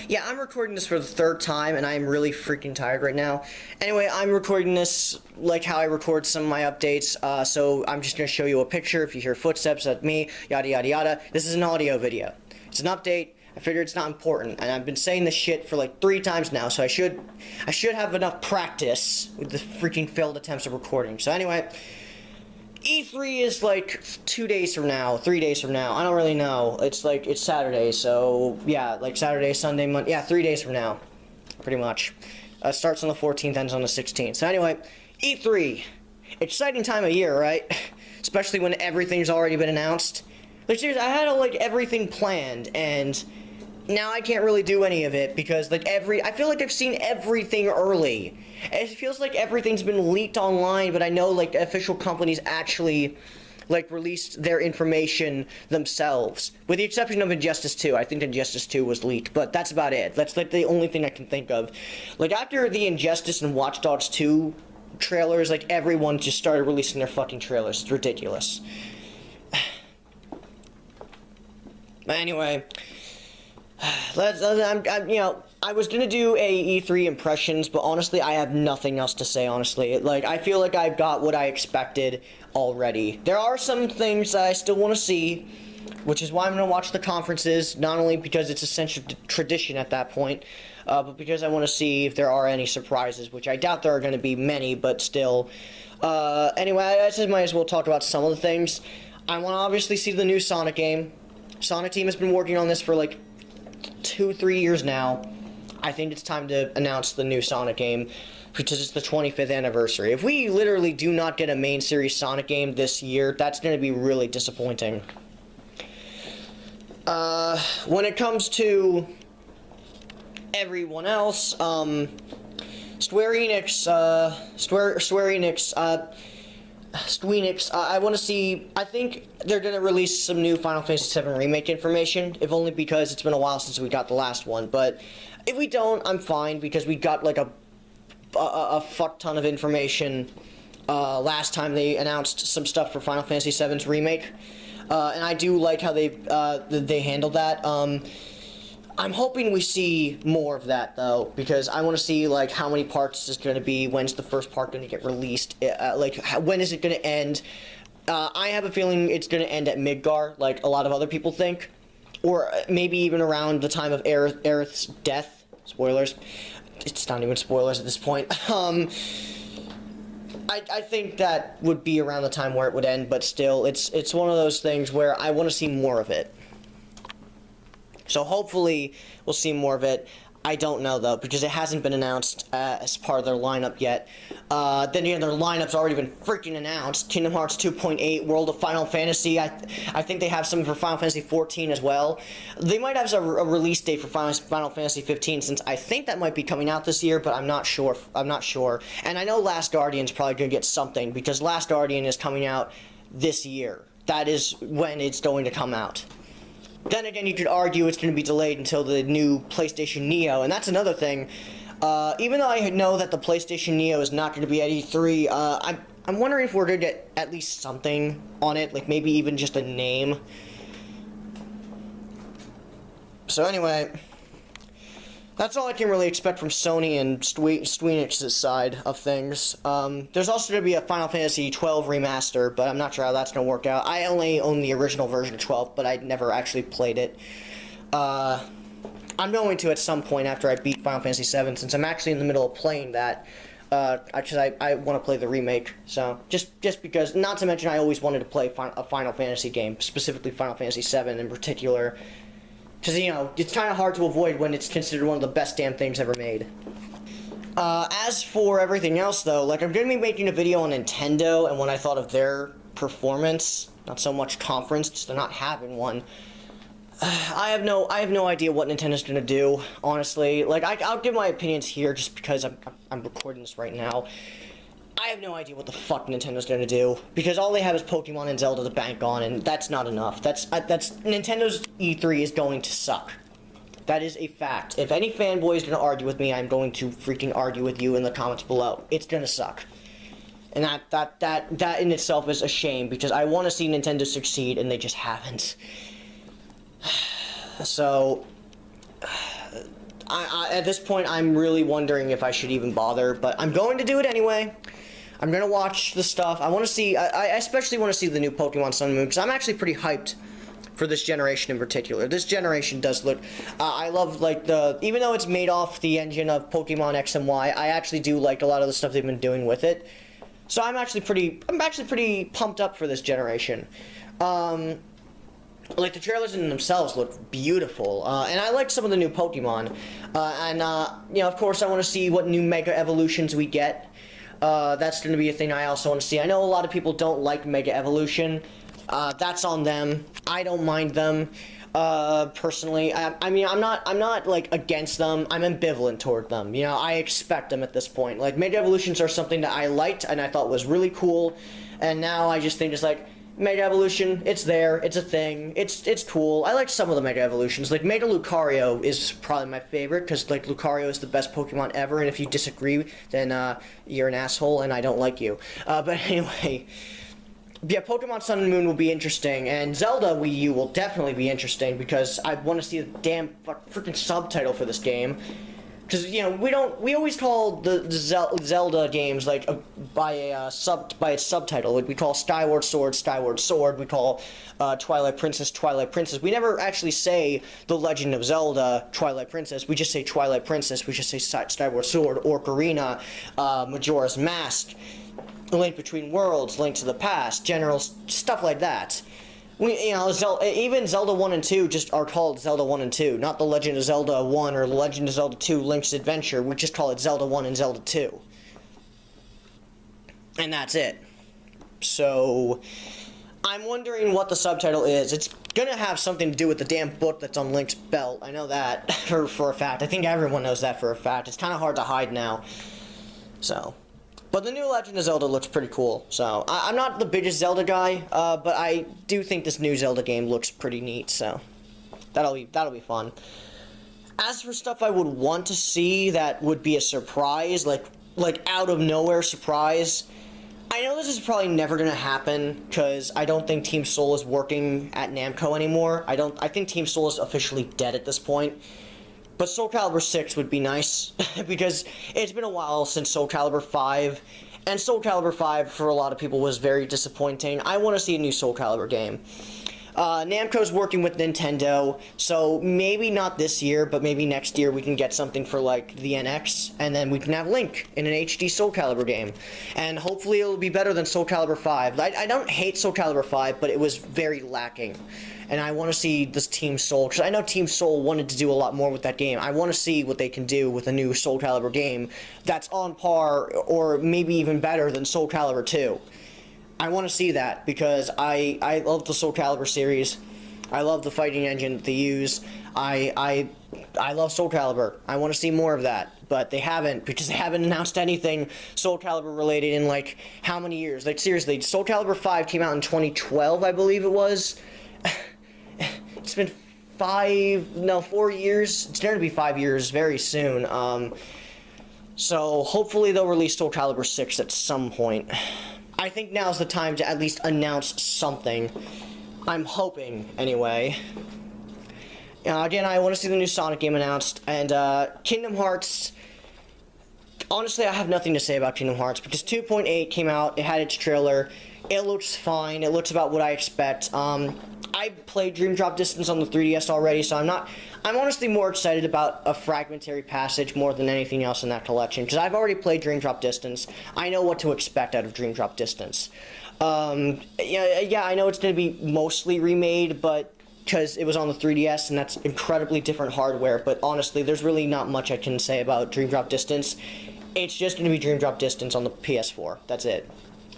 Yeah, I'm recording this for the third time, and I'm really freaking tired right now. Anyway, I'm recording this like how I record some of my updates, so I'm just going to show you a picture. If you hear footsteps, that's me, yada yada yada. This is an audio video. It's an update. I figured it's not important, and I've been saying this shit for like 3 times now, so I should have enough practice with the freaking failed attempts at recording. So anyway, E3 is like 2 days from now, 3 days from now. I don't really know. It's Saturday, so yeah, like Saturday, Sunday, Monday. Yeah, 3 days from now, pretty much. Starts on the 14th, ends on the 16th. So anyway, E3, exciting time of year, right? Especially when everything's already been announced. Like seriously, I had like everything planned, and now I can't really do any of it because like I feel like I've seen everything early. It feels like everything's been leaked online, but I know like official companies actually like released their information themselves, with the exception of Injustice 2. I think Injustice 2 was leaked, but that's about it. That's like the only thing I can think of. Like after the Injustice and Watch Dogs 2 trailers, like everyone just started releasing their fucking trailers. It's ridiculous. But anyway, I was gonna do a E3 impressions, but honestly, I have nothing else to say, honestly. Like, I feel like I've got what I expected already. There are some things that I still want to see, which is why I'm gonna watch the conferences, not only because it's essential tradition at that point, but because I want to see if there are any surprises, which I doubt there are gonna be many, but still. Anyway, I just might as well talk about some of the things. I want to obviously see the new Sonic game. Sonic team has been working on this for like 2-3 years now. I think it's time to announce the new Sonic game because it's the 25th anniversary. If we literally do not get a main series Sonic game this year, that's going to be really disappointing. When it comes to everyone else, Square Enix, I want to see, I think they're going to release some new Final Fantasy VII Remake information, if only because it's been a while since we got the last one, but if we don't, I'm fine, because we got like a fuck ton of information last time they announced some stuff for Final Fantasy VII's Remake, and I do like how they handled that. I'm hoping we see more of that, though, because I want to see, like, how many parts is going to be, when's the first part going to get released, when is it going to end. I have a feeling it's going to end at Midgar, like a lot of other people think, or maybe even around the time of Aerith's death. Spoilers. It's not even spoilers at this point. I think that would be around the time where it would end, but still, it's one of those things where I want to see more of it. So hopefully we'll see more of it. I don't know, though, because it hasn't been announced as part of their lineup yet. Then again, their lineup's already been freaking announced. Kingdom Hearts 2.8, World of Final Fantasy. I think they have some for Final Fantasy 14 as well. They might have a release date for Final Fantasy 15, since I think that might be coming out this year, but I'm not sure. And I know Last Guardian's probably going to get something, because Last Guardian is coming out this year. That is when it's going to come out. Then again, you could argue it's going to be delayed until the new PlayStation Neo, and that's another thing. Even though I know that the PlayStation Neo is not going to be at E3, I'm wondering if we're going to get at least something on it, like maybe even just a name. So anyway, that's all I can really expect from Sony and Squeenix's side of things. There's also going to be a Final Fantasy 12 remaster, but I'm not sure how that's going to work out. I only own the original version of 12, but I never actually played it. I'm going to at some point after I beat Final Fantasy 7, since I'm actually in the middle of playing that. Because I want to play the remake, so just because, not to mention I always wanted to play a Final Fantasy game, specifically Final Fantasy 7 in particular. Because, you know, it's kind of hard to avoid when it's considered one of the best damn things ever made. As for everything else, though, like, I'm going to be making a video on Nintendo and what I thought of their performance. Not so much conference, just they're not having one. I have no idea what Nintendo's going to do, honestly. Like, I'll give my opinions here just because I'm recording this right now. I have no idea what the fuck Nintendo's gonna do, because all they have is Pokemon and Zelda to bank on, and that's not enough. That's Nintendo's E3 is going to suck. That is a fact. If any fanboy is gonna argue with me, I'm going to freaking argue with you in the comments below. It's gonna suck. And that in itself is a shame, because I want to see Nintendo succeed, and they just haven't. So, at this point, I'm really wondering if I should even bother, but I'm going to do it anyway. I'm gonna watch the stuff. I want to see. I especially want to see the new Pokemon Sun and Moon because I'm actually pretty hyped for this generation in particular. This generation does look. I love like even though it's made off the engine of Pokemon X and Y, I actually do like a lot of the stuff they've been doing with it. So I'm actually pretty pumped up for this generation. Like the trailers in themselves look beautiful, and I like some of the new Pokemon. You know, of course, I want to see what new Mega Evolutions we get. That's going to be a thing I also want to see. I know a lot of people don't like Mega Evolution. That's on them. I don't mind them. Personally, I mean, I'm not like against them. I'm ambivalent toward them. You know, I expect them at this point. Like Mega Evolutions are something that I liked and I thought was really cool, and now I just think it's like Mega Evolution. It's there. It's a thing. It's cool. I like some of the Mega Evolutions. Like Mega Lucario is probably my favorite because like Lucario is the best Pokemon ever, and if you disagree, then you're an asshole and I don't like you. But anyway. Yeah, Pokemon Sun and Moon will be interesting, and Zelda Wii U will definitely be interesting because I want to see the damn freaking subtitle for this game. Because you know we always call the Zelda games like by its subtitle. Like we call Skyward Sword Skyward Sword. We call Twilight Princess Twilight Princess. We never actually say The Legend of Zelda Twilight Princess. We just say Twilight Princess. We just say Skyward Sword, Ocarina, Majora's Mask, Link Between Worlds, Link to the Past, general stuff like that. You know, even Zelda 1 and 2 just are called Zelda 1 and 2, not The Legend of Zelda 1 or The Legend of Zelda 2 Link's Adventure. We just call it Zelda 1 and Zelda 2. And that's it. So, I'm wondering what the subtitle is. It's gonna have something to do with the damn book that's on Link's belt. I know that for a fact. I think everyone knows that for a fact. It's kind of hard to hide now. So. But the new Legend of Zelda looks pretty cool, so I'm not the biggest Zelda guy, but I do think this new Zelda game looks pretty neat, so that'll be fun. As for stuff I would want to see that would be a surprise, like out of nowhere surprise, I know this is probably never gonna happen because I don't think Team Soul is working at Namco anymore. I think Team Soul is officially dead at this point. But Soul Calibur 6 would be nice, because it's been a while since Soul Calibur 5, and Soul Calibur 5, for a lot of people, was very disappointing. I want to see a new Soul Calibur game. Namco's working with Nintendo, so maybe not this year, but maybe next year we can get something for, like, the NX, and then we can have Link in an HD Soul Calibur game. And hopefully it'll be better than Soul Calibur 5. I don't hate Soul Calibur 5, but it was very lacking. And I want to see this Team Soul, because I know Team Soul wanted to do a lot more with that game. I want to see what they can do with a new Soul Calibur game that's on par, or maybe even better than Soul Calibur 2. I want to see that, because I love the Soul Calibur series. I love the fighting engine that they use. I love Soul Calibur. I want to see more of that, but they haven't, because they haven't announced anything Soul Calibur related in, like, how many years? Like, seriously, Soul Calibur 5 came out in 2012, I believe it was. It's been 4 years. It's going to be 5 years very soon. So hopefully they'll release Soul Calibur 6 at some point. I think now's the time to at least announce something. I'm hoping, anyway. Again, I want to see the new Sonic game announced, and Kingdom Hearts. Honestly, I have nothing to say about Kingdom Hearts, because 2.8 came out, it had its trailer, it looks fine, it looks about what I expect. I played Dream Drop Distance on the 3DS already, so I'm honestly more excited about a Fragmentary Passage more than anything else in that collection, because I've already played Dream Drop Distance. I know what to expect out of Dream Drop Distance. Yeah, I know it's going to be mostly remade, but because it was on the 3DS, and that's incredibly different hardware, but honestly, there's really not much I can say about Dream Drop Distance. It's just going to be Dream Drop Distance on the PS4. That's it.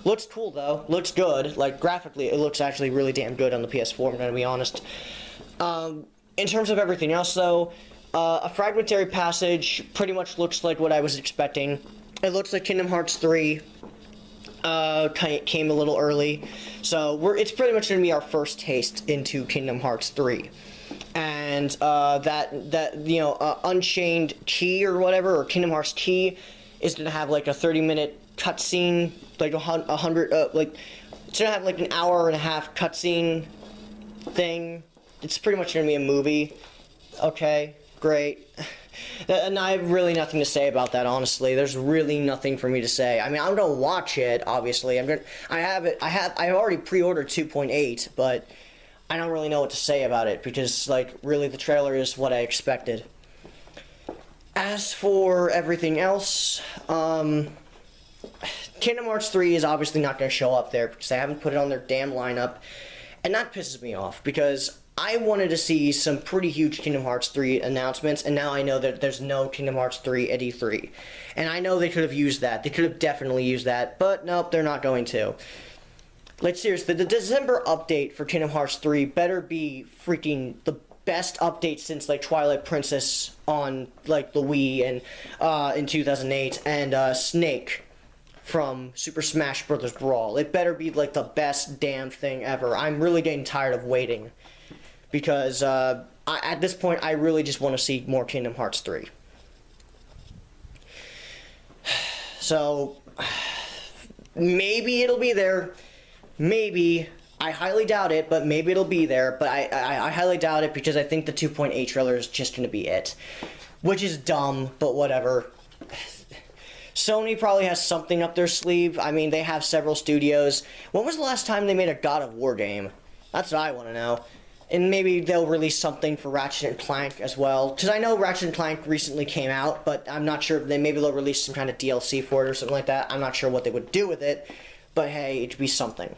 Looks cool, though. Looks good. Like, graphically, it looks actually really damn good on the PS4, I'm going to be honest. In terms of everything else, though, a Fragmentary Passage pretty much looks like what I was expecting. It looks like Kingdom Hearts 3 came a little early. So, it's pretty much going to be our first taste into Kingdom Hearts 3. And, Unchained Key or whatever, or Kingdom Hearts Key, is going to have, like, a 30-minute cutscene, like it's gonna have like an hour and a half cutscene thing. It's pretty much gonna be a movie. Okay, great. And I have really nothing to say about that, honestly. There's really nothing for me to say. I mean, I'm gonna watch it, obviously. I already pre-ordered 2.8, but I don't really know what to say about it, because, like, really the trailer is what I expected. As for everything else, Kingdom Hearts 3 is obviously not going to show up there, because they haven't put it on their damn lineup, and that pisses me off, because I wanted to see some pretty huge Kingdom Hearts 3 announcements, and now I know that there's no Kingdom Hearts 3 at E3. And I know they could have used that. They could have definitely used that, but nope, they're not going to. Like, seriously, the December update for Kingdom Hearts 3 better be freaking the best update since, like, Twilight Princess on, like, the Wii and in 2008, and Snake from Super Smash Bros. Brawl. It better be, like, the best damn thing ever. I'm really getting tired of waiting, because at this point I really just want to see more Kingdom Hearts 3. So maybe it'll be there, maybe. I highly doubt it, but maybe it'll be there. But I highly doubt it, because I think the 2.8 trailer is just going to be it. Which is dumb, but whatever. Sony probably has something up their sleeve. I mean, they have several studios. When was the last time they made a God of War game? That's what I want to know. And maybe they'll release something for Ratchet & Clank as well. Because I know Ratchet & Clank recently came out, but I'm not sure if maybe they'll release some kind of DLC for it or something like that. I'm not sure what they would do with it. But hey, it'd be something.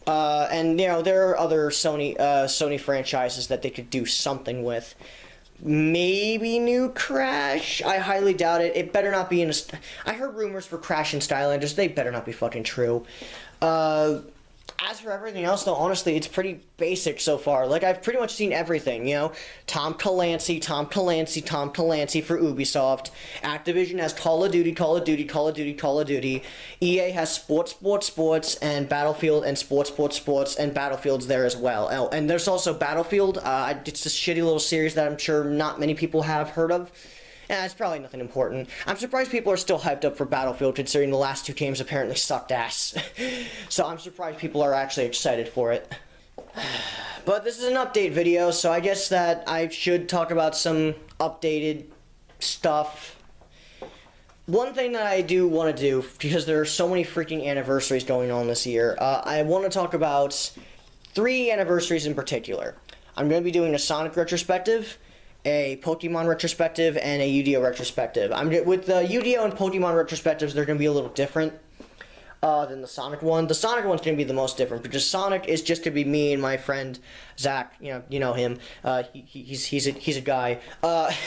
And, you know, there are other Sony franchises that they could do something with. Maybe new Crash? I highly doubt it. It better not be in a... I heard rumors for Crash and Skylanders. They better not be fucking true. As for everything else, though, honestly, it's pretty basic so far. Like, I've pretty much seen everything, you know? Tom Clancy for Ubisoft. Activision has Call of Duty. EA has Sports, and Battlefield, and Sports, and Battlefield's there as well. Oh, and there's also Battlefield. It's this shitty little series that I'm sure not many people have heard of. Yeah, it's probably nothing important. I'm surprised people are still hyped up for Battlefield, considering the last two games apparently sucked ass. So I'm surprised people are actually excited for it. But this is an update video, so I guess that I should talk about some updated stuff. One thing that I do want to do, because there are so many freaking anniversaries going on this year, I want to talk about 3 anniversaries in particular. I'm going to be doing a Sonic retrospective, a Pokemon retrospective, and a Yu-Gi-Oh retrospective. With the Yu-Gi-Oh and Pokemon retrospectives, they're going to be a little different than the Sonic one. The Sonic one's going to be the most different, because Sonic is just going to be me and my friend Zach. You know him. He's a guy.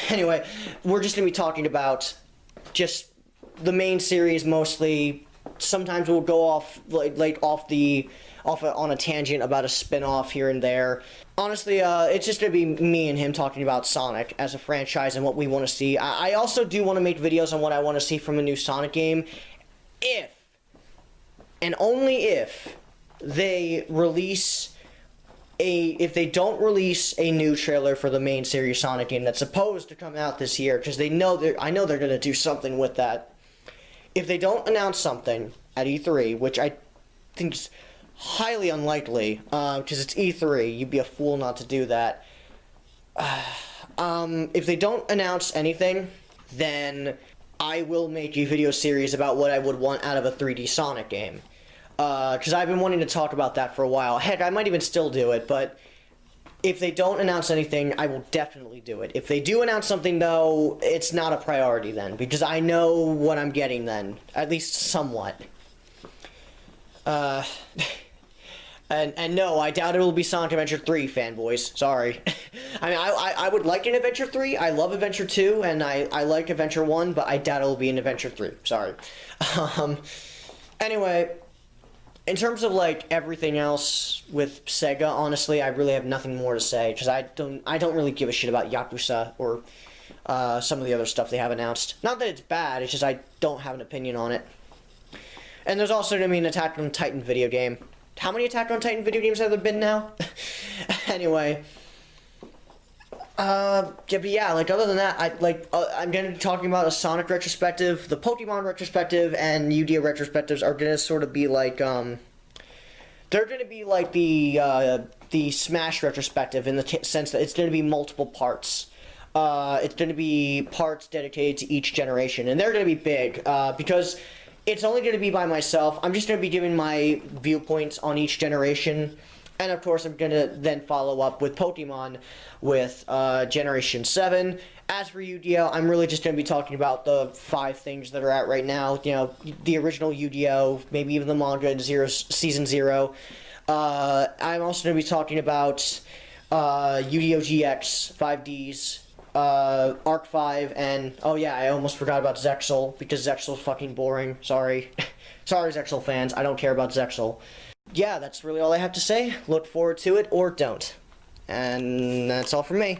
Anyway, we're just going to be talking about just the main series mostly. Sometimes we'll go off on a tangent about a spin-off here and there. Honestly, it's just going to be me and him talking about Sonic as a franchise and what we want to see. I also do want to make videos on what I want to see from a new Sonic game, if, and only if, they don't release a new trailer for the main series Sonic game that's supposed to come out this year, because I know they're going to do something with that. If they don't announce something at E3, which I think is highly unlikely, because it's E3, you'd be a fool not to do that. If they don't announce anything, then I will make a video series about what I would want out of a 3D Sonic game. Because I've been wanting to talk about that for a while. Heck, I might even still do it, but if they don't announce anything, I will definitely do it. If they do announce something, though, it's not a priority then, because I know what I'm getting then, at least somewhat. And no, I doubt it will be Sonic Adventure 3, fanboys. Sorry. I mean, I would like an Adventure 3. I love Adventure 2, and I like Adventure 1, but I doubt it will be an Adventure 3. Sorry. Anyway, in terms of, like, everything else with Sega, honestly, I really have nothing more to say, because I don't really give a shit about Yakuza or some of the other stuff they have announced. Not that it's bad, it's just I don't have an opinion on it. And there's also going to be an Attack on Titan video game. How many Attack on Titan video games have there been now? Anyway. But yeah, like, other than that, I'm going to be talking about a Sonic retrospective, the Pokemon retrospective, and Yu-Gi-Oh retrospectives are going to sort of be like, they're going to be like the Smash retrospective in the sense that it's going to be multiple parts. it's going to be parts dedicated to each generation, and they're going to be big, because it's only going to be by myself. I'm just going to be giving my viewpoints on each generation, and of course I'm going to then follow up with Pokemon with Generation 7. As for Yu-Gi-Oh, I'm really just going to be talking about the 5 things that are out right now. You know, the original Yu-Gi-Oh, maybe even the manga in Season 0. I'm also going to be talking about Yu-Gi-Oh! GX, 5Ds, Arc 5, and, oh yeah, I almost forgot about Zexal, because Zexal's fucking boring. Sorry. Sorry, Zexal fans, I don't care about Zexal. Yeah, that's really all I have to say. Look forward to it, or don't. And that's all from me.